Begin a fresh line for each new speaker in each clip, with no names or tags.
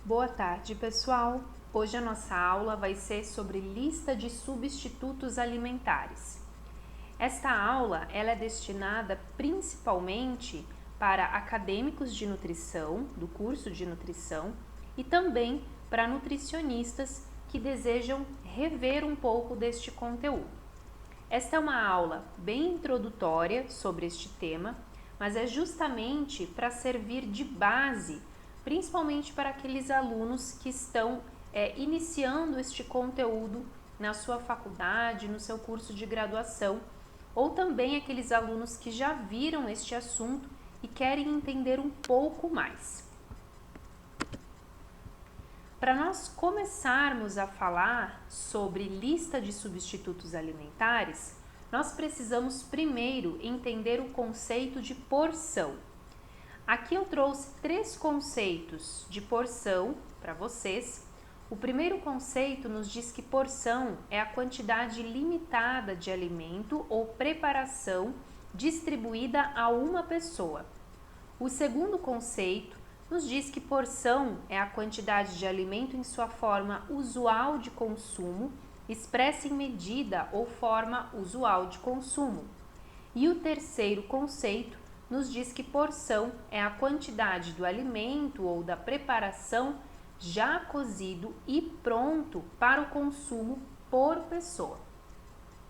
Boa tarde, pessoal! Hoje a nossa aula vai ser sobre lista de substitutos alimentares. Esta aula ela é destinada principalmente para acadêmicos de nutrição, do curso de nutrição, e também para nutricionistas que desejam rever um pouco deste conteúdo. Esta é uma aula bem introdutória sobre este tema, mas é justamente para servir de base, principalmente para aqueles alunos que estão iniciando este conteúdo na sua faculdade, no seu curso de graduação, ou também aqueles alunos que já viram este assunto e querem entender um pouco mais. Para nós começarmos a falar sobre lista de substitutos alimentares, nós precisamos primeiro entender o conceito de porção. Aqui eu trouxe 3 conceitos de porção para vocês. O primeiro conceito nos diz que porção é a quantidade limitada de alimento ou preparação distribuída a uma pessoa. O segundo conceito nos diz que porção é a quantidade de alimento em sua forma usual de consumo, expressa em medida ou forma usual de consumo. E o terceiro conceito nos diz que porção é a quantidade do alimento ou da preparação já cozido e pronto para o consumo por pessoa.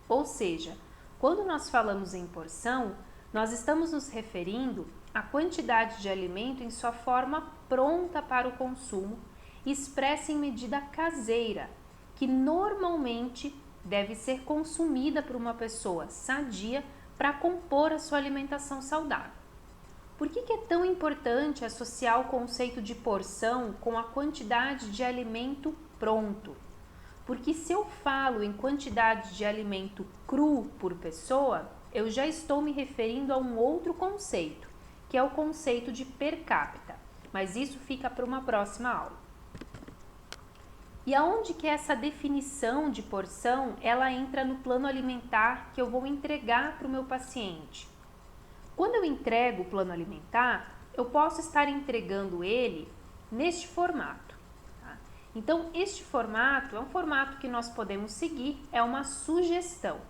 Ou seja, quando nós falamos em porção, nós estamos nos referindo à quantidade de alimento em sua forma pronta para o consumo, expressa em medida caseira, que normalmente deve ser consumida por uma pessoa sadia para compor a sua alimentação saudável. Por que é tão importante associar o conceito de porção com a quantidade de alimento pronto? Porque se eu falo em quantidade de alimento cru por pessoa, eu já estou me referindo a um outro conceito, que é o conceito de per capita, mas isso fica para uma próxima aula. E aonde que essa definição de porção, ela entra no plano alimentar que eu vou entregar para o meu paciente? Quando eu entrego o plano alimentar, eu posso estar entregando ele neste formato. Tá? Então, este formato é um formato que nós podemos seguir, é uma sugestão.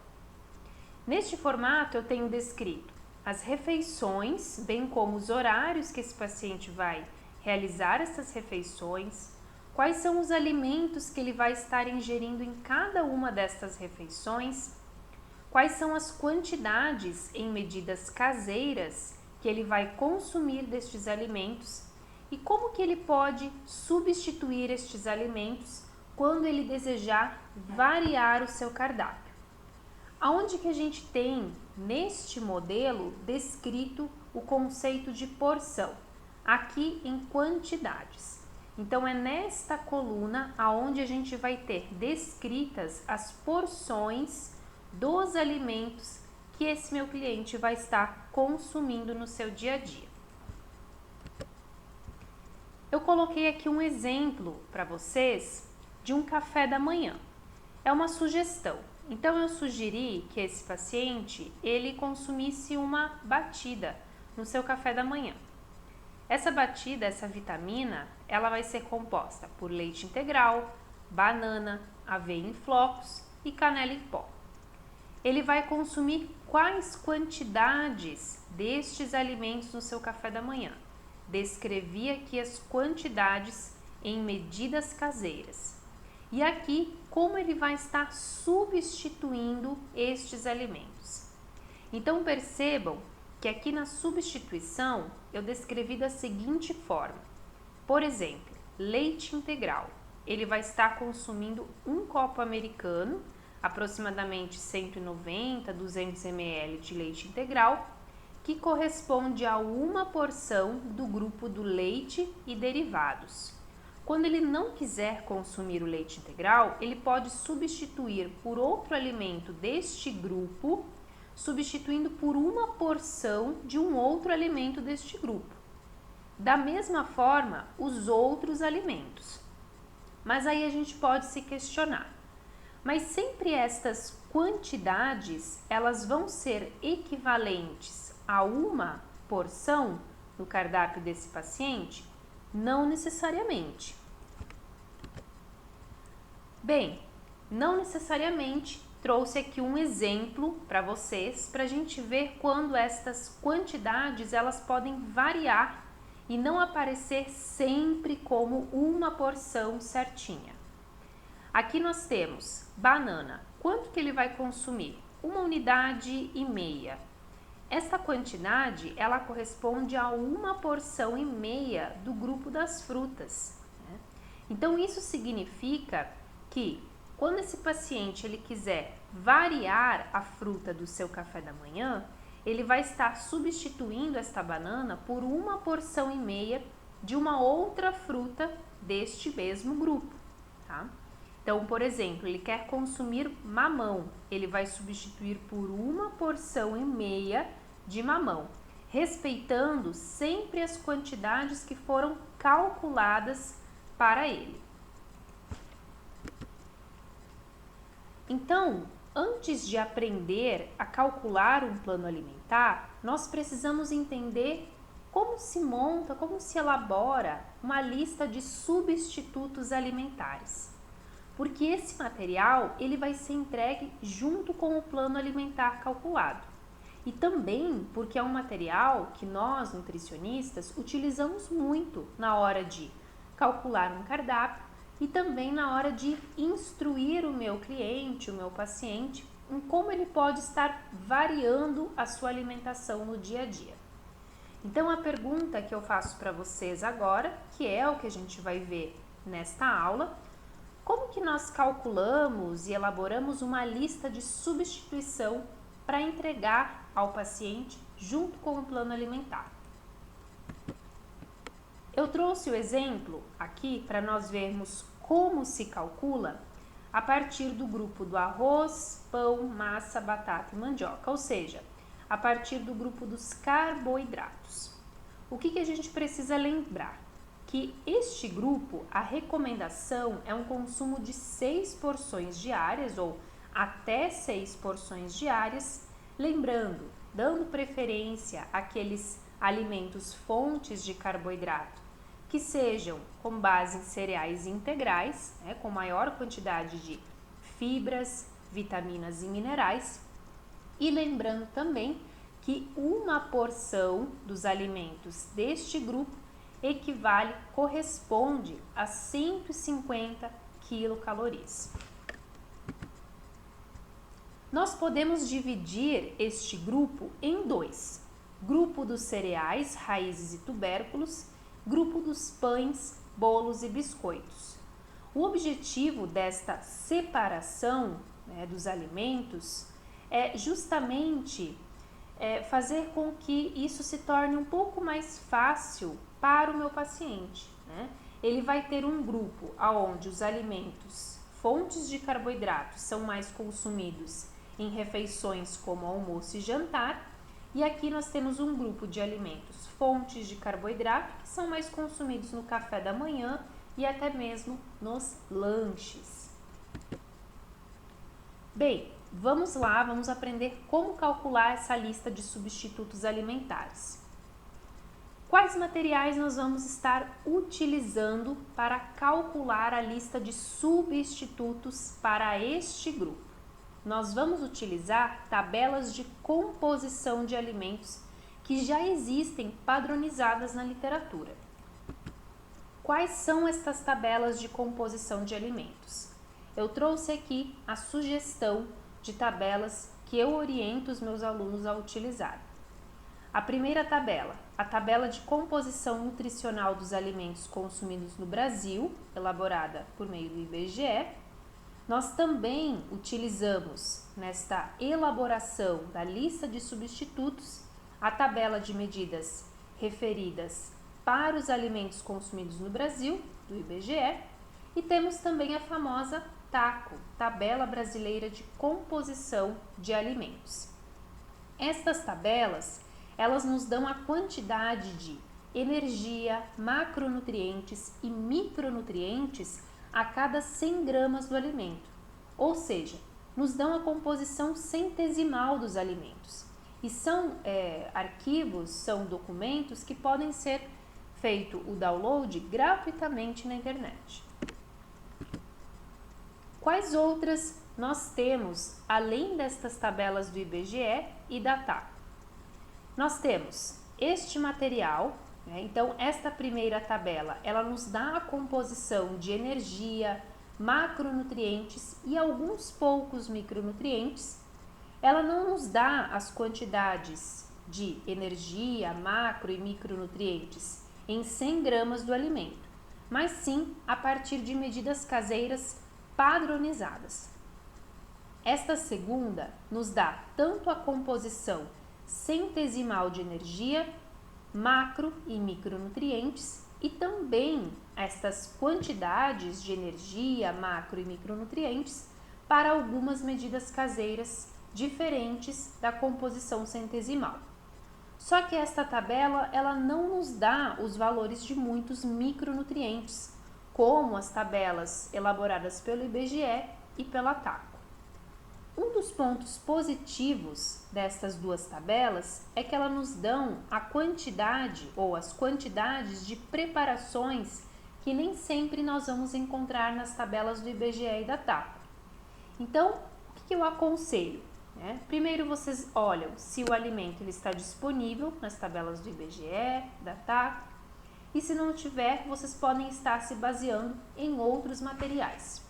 Neste formato, eu tenho descrito as refeições, bem como os horários que esse paciente vai realizar essas refeições, quais são os alimentos que ele vai estar ingerindo em cada uma destas refeições, quais são as quantidades em medidas caseiras que ele vai consumir destes alimentos e como que ele pode substituir estes alimentos quando ele desejar variar o seu cardápio. Aonde que a gente tem neste modelo descrito o conceito de porção? Aqui em quantidades. Então é nesta coluna aonde a gente vai ter descritas as porções dos alimentos que esse meu cliente vai estar consumindo no seu dia a dia. Eu coloquei aqui um exemplo para vocês de um café da manhã. É uma sugestão. Então eu sugeri que esse paciente ele consumisse uma batida no seu café da manhã. Essa batida, essa vitamina, ela vai ser composta por leite integral, banana, aveia em flocos e canela em pó. Ele vai consumir quais quantidades destes alimentos no seu café da manhã? Descrevi aqui as quantidades em medidas caseiras. E aqui, como ele vai estar substituindo estes alimentos. Então, percebam que aqui na substituição eu descrevi da seguinte forma. Por exemplo, leite integral. Ele vai estar consumindo um copo americano, aproximadamente 190, 200 ml de leite integral, que corresponde a uma porção do grupo do leite e derivados. Quando ele não quiser consumir o leite integral, ele pode substituir por outro alimento deste grupo, substituindo por uma porção de um outro alimento deste grupo. Da mesma forma, os outros alimentos. Mas aí a gente pode se questionar. Mas sempre estas quantidades, elas vão ser equivalentes a uma porção no cardápio desse paciente? Não necessariamente. Bem, não necessariamente. Trouxe aqui um exemplo para vocês, para a gente ver quando estas quantidades elas podem variar e não aparecer sempre como uma porção certinha. Aqui nós temos banana. Quanto que ele vai consumir? 1,5 unidades. Esta quantidade ela corresponde a 1,5 porções do grupo das frutas, né? Então isso significa que quando esse paciente ele quiser variar a fruta do seu café da manhã, ele vai estar substituindo esta banana por 1,5 porções de uma outra fruta deste mesmo grupo, tá? Então, por exemplo, ele quer consumir mamão, ele vai substituir por 1,5 porções de mamão, respeitando sempre as quantidades que foram calculadas para ele. Então, antes de aprender a calcular um plano alimentar, nós precisamos entender como se monta, como se elabora uma lista de substitutos alimentares. Porque esse material ele vai ser entregue junto com o plano alimentar calculado. E também porque é um material que nós, nutricionistas, utilizamos muito na hora de calcular um cardápio e também na hora de instruir o meu cliente, o meu paciente, em como ele pode estar variando a sua alimentação no dia a dia. Então, a pergunta que eu faço para vocês agora, que é o que a gente vai ver nesta aula, como que nós calculamos e elaboramos uma lista de substituição para entregar ao paciente junto com o plano alimentar? Eu trouxe o exemplo aqui para nós vermos como se calcula a partir do grupo do arroz, pão, massa, batata e mandioca, ou seja, a partir do grupo dos carboidratos. O que a gente precisa lembrar? Que este grupo, a recomendação é um consumo de 6 porções diárias ou até 6 porções diárias, lembrando, dando preferência àqueles alimentos fontes de carboidrato que sejam com base em cereais integrais, né, com maior quantidade de fibras, vitaminas e minerais, e lembrando também que uma porção dos alimentos deste grupo corresponde a 150 quilocalorias. Nós podemos dividir este grupo em dois: grupo dos cereais, raízes e tubérculos, grupo dos pães, bolos e biscoitos. O objetivo desta separação, né, dos alimentos é justamente fazer com que isso se torne um pouco mais fácil para o meu paciente, né? Ele vai ter um grupo onde os alimentos fontes de carboidratos são mais consumidos em refeições como almoço e jantar, e aqui nós temos um grupo de alimentos fontes de carboidrato que são mais consumidos no café da manhã e até mesmo nos lanches. Bem, vamos lá, vamos aprender como calcular essa lista de substitutos alimentares. Quais materiais nós vamos estar utilizando para calcular a lista de substitutos para este grupo? Nós vamos utilizar tabelas de composição de alimentos que já existem padronizadas na literatura. Quais são estas tabelas de composição de alimentos? Eu trouxe aqui a sugestão de tabelas que eu oriento os meus alunos a utilizar. A primeira tabela, a tabela de composição nutricional dos alimentos consumidos no Brasil, elaborada por meio do IBGE. Nós também utilizamos nesta elaboração da lista de substitutos a tabela de medidas referidas para os alimentos consumidos no Brasil, do IBGE, e temos também a famosa TACO, Tabela Brasileira de Composição de Alimentos. Estas tabelas, elas nos dão a quantidade de energia, macronutrientes e micronutrientes a cada 100 gramas do alimento, ou seja, nos dão a composição centesimal dos alimentos. E são arquivos, são documentos que podem ser feito o download gratuitamente na internet. Quais outras nós temos, além destas tabelas do IBGE e da TAC? Nós temos este material, né? Então esta primeira tabela, ela nos dá a composição de energia, macronutrientes e alguns poucos micronutrientes. Ela não nos dá as quantidades de energia, macro e micronutrientes em 100 gramas do alimento, mas sim a partir de medidas caseiras padronizadas. Esta segunda nos dá tanto a composição centesimal de energia, macro e micronutrientes e também estas quantidades de energia, macro e micronutrientes para algumas medidas caseiras diferentes da composição centesimal. Só que esta tabela ela não nos dá os valores de muitos micronutrientes, como as tabelas elaboradas pelo IBGE e pela TACO. Um dos pontos positivos destas duas tabelas é que elas nos dão a quantidade ou as quantidades de preparações que nem sempre nós vamos encontrar nas tabelas do IBGE e da TACO. Então, o que eu aconselho? Primeiro vocês olham se o alimento ele está disponível nas tabelas do IBGE, da TACO, e se não tiver, vocês podem estar se baseando em outros materiais.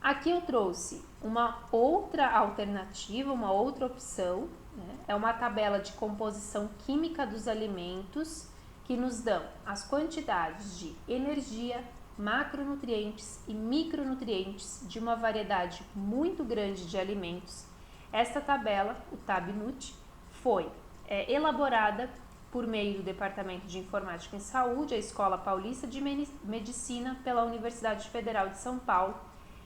Aqui eu trouxe uma outra alternativa, uma outra opção, né? É uma tabela de composição química dos alimentos que nos dão as quantidades de energia, macronutrientes e micronutrientes de uma variedade muito grande de alimentos. Esta tabela, o TabNut, foi elaborada por meio do Departamento de Informática em Saúde, a Escola Paulista de Medicina, pela Universidade Federal de São Paulo,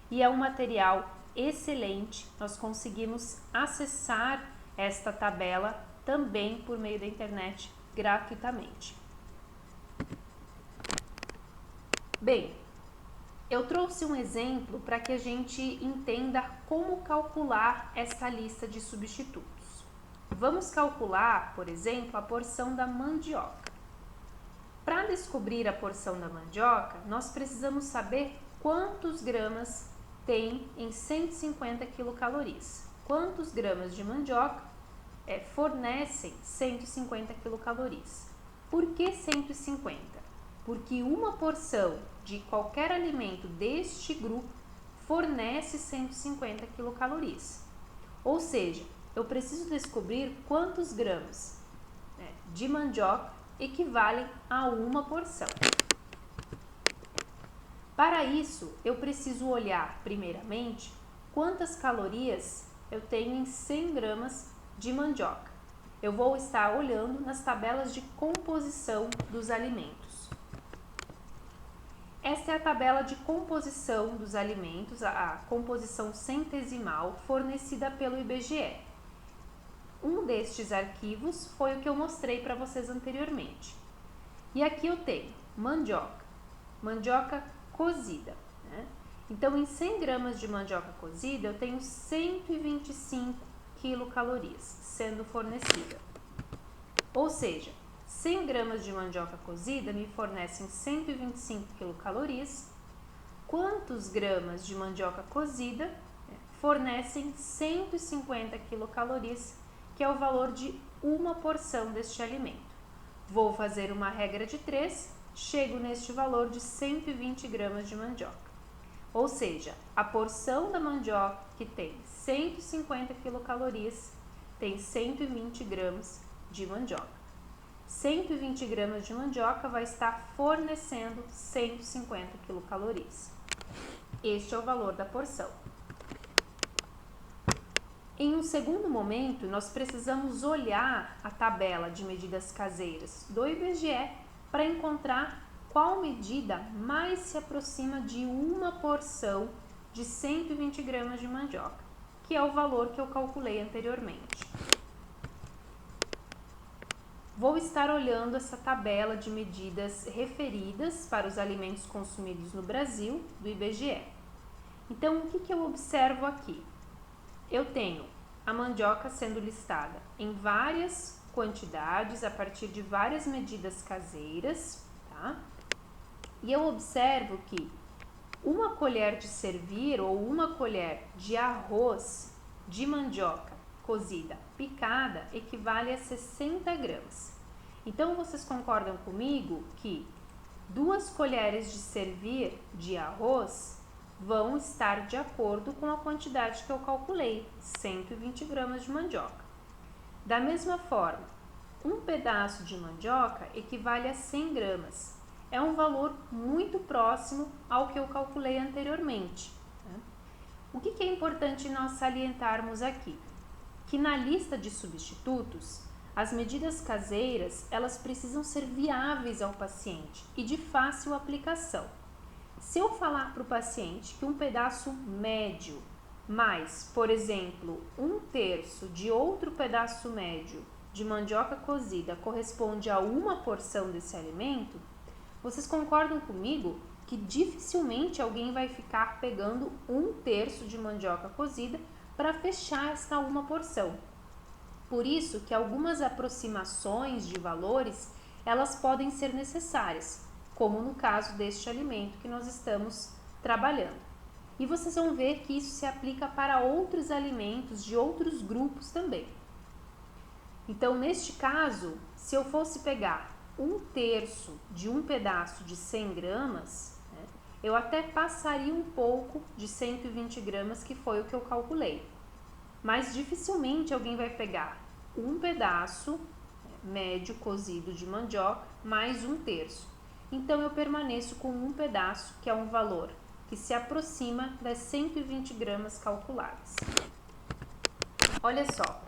e é um material excelente. Nós conseguimos acessar esta tabela também por meio da internet gratuitamente. Bem, eu trouxe um exemplo para que a gente entenda como calcular esta lista de substitutos. Vamos calcular, por exemplo, a porção da mandioca. Para descobrir a porção da mandioca, nós precisamos saber quantos gramas tem em 150 quilocalorias. Quantos gramas de mandioca fornecem 150 quilocalorias? Por que 150? Porque uma porção de qualquer alimento deste grupo fornece 150 quilocalorias. Ou seja, eu preciso descobrir quantos gramas de mandioca equivalem a uma porção. Para isso, eu preciso olhar, primeiramente, quantas calorias eu tenho em 100 gramas de mandioca. Eu vou estar olhando nas tabelas de composição dos alimentos. Esta é a tabela de composição dos alimentos, a composição centesimal fornecida pelo IBGE. Um destes arquivos foi o que eu mostrei para vocês anteriormente. E aqui eu tenho mandioca cozida. Então, em 100 gramas de mandioca cozida, eu tenho 125 quilocalorias sendo fornecida. Ou seja, 100 gramas de mandioca cozida me fornecem 125 quilocalorias. Quantos gramas de mandioca cozida fornecem 150 quilocalorias, que é o valor de uma porção deste alimento? Vou fazer uma regra de 3, chego neste valor de 120 gramas de mandioca. Ou seja, a porção da mandioca que tem 150 quilocalorias tem 120 gramas de mandioca. 120 gramas de mandioca vai estar fornecendo 150 quilocalorias. Este é o valor da porção. Em um segundo momento, nós precisamos olhar a tabela de medidas caseiras do IBGE para encontrar qual medida mais se aproxima de uma porção de 120 gramas de mandioca, que é o valor que eu calculei anteriormente. Vou estar olhando essa tabela de medidas referidas para os alimentos consumidos no Brasil, do IBGE. Então, o que eu observo aqui? Eu tenho a mandioca sendo listada em várias quantidades, a partir de várias medidas caseiras, tá? E eu observo que uma colher de servir ou uma colher de arroz de mandioca cozida picada equivale a 60 gramas. Então, vocês concordam comigo que 2 colheres de servir de arroz vão estar de acordo com a quantidade que eu calculei, 120 gramas de mandioca. Da mesma forma, um pedaço de mandioca equivale a 100 gramas. É um valor muito próximo ao que eu calculei anteriormente. O que é importante nós salientarmos aqui? Que na lista de substitutos, as medidas caseiras, elas precisam ser viáveis ao paciente e de fácil aplicação. Se eu falar para o paciente que um pedaço médio mais, por exemplo, 1/3 de outro pedaço médio de mandioca cozida corresponde a uma porção desse alimento, vocês concordam comigo que dificilmente alguém vai ficar pegando 1/3 de mandioca cozida para fechar esta uma porção. Por isso que algumas aproximações de valores, elas podem ser necessárias, como no caso deste alimento que nós estamos trabalhando. E vocês vão ver que isso se aplica para outros alimentos de outros grupos também. Então, neste caso, se eu fosse pegar 1/3 de um pedaço de 100 gramas, eu até passaria um pouco de 120 gramas, que foi o que eu calculei. Mas dificilmente alguém vai pegar um pedaço médio cozido de mandioca mais 1/3. Então, eu permaneço com um pedaço, que é um valor que se aproxima das 120 gramas calculadas. Olha só,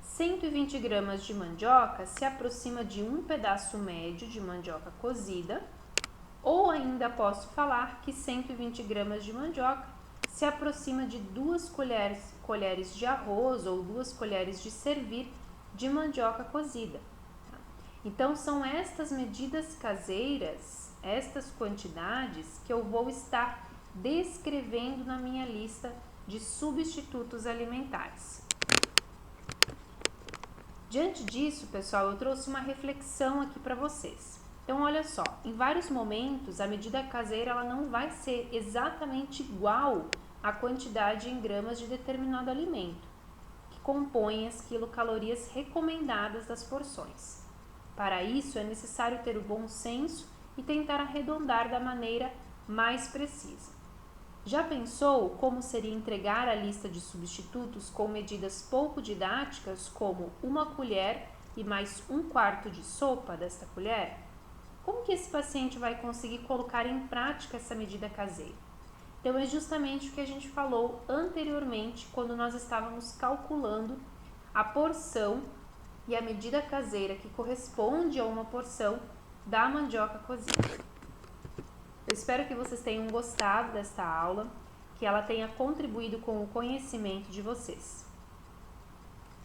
120 gramas de mandioca se aproxima de um pedaço médio de mandioca cozida, ou ainda posso falar que 120 gramas de mandioca se aproxima de 2 colheres de arroz ou 2 colheres de servir de mandioca cozida. Então, são estas medidas caseiras, estas quantidades que eu vou estar descrevendo na minha lista de substitutos alimentares. Diante disso, pessoal, eu trouxe uma reflexão aqui para vocês. Então, olha só, em vários momentos a medida caseira ela não vai ser exatamente igual à quantidade em gramas de determinado alimento, que compõe as quilocalorias recomendadas das porções. Para isso, é necessário ter o bom senso e tentar arredondar da maneira mais precisa. Já pensou como seria entregar a lista de substitutos com medidas pouco didáticas, como 1 colher e mais 1/4 de sopa desta colher? Como que esse paciente vai conseguir colocar em prática essa medida caseira? Então, é justamente o que a gente falou anteriormente, quando nós estávamos calculando a porção e a medida caseira que corresponde a uma porção da mandioca cozida. Eu espero que vocês tenham gostado desta aula, que ela tenha contribuído com o conhecimento de vocês.